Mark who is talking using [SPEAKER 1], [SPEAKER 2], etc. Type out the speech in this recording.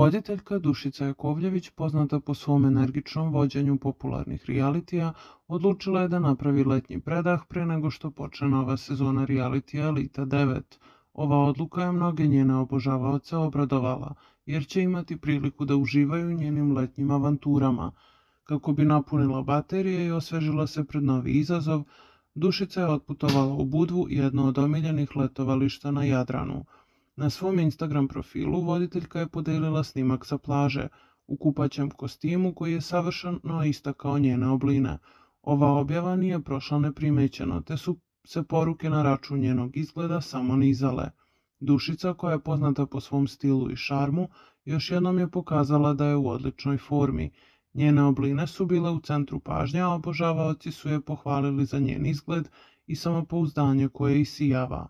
[SPEAKER 1] Voditeljka Dušica Jakovljević, poznata po svom energičnom vođenju popularnih realitija, odlučila je da napravi letnji predah pre nego što počne nova sezona realitija Elita 9. Ova odluka je mnoge njene obožavaoce obradovala, jer će imati priliku da uživaju u njenim letnjim avanturama. Kako bi napunila baterije i osvežila se pred novi izazov, Dušica je otputovala u Budvu, jedno od omiljenih letovališta na Jadranu. Na svom Instagram profilu voditeljka je podelila snimak sa plaže u kupaćem kostimu koji je savršeno istakao njene obline. Ova objava nije prošla neprimećeno, te su se poruke na račun njenog izgleda samo nizale. Dušica, koja je poznata po svom stilu i šarmu, još jednom je pokazala da je u odličnoj formi. Njene obline su bile u centru pažnje, a obožavaoci su je pohvalili za njen izgled i samopouzdanje koje isijava.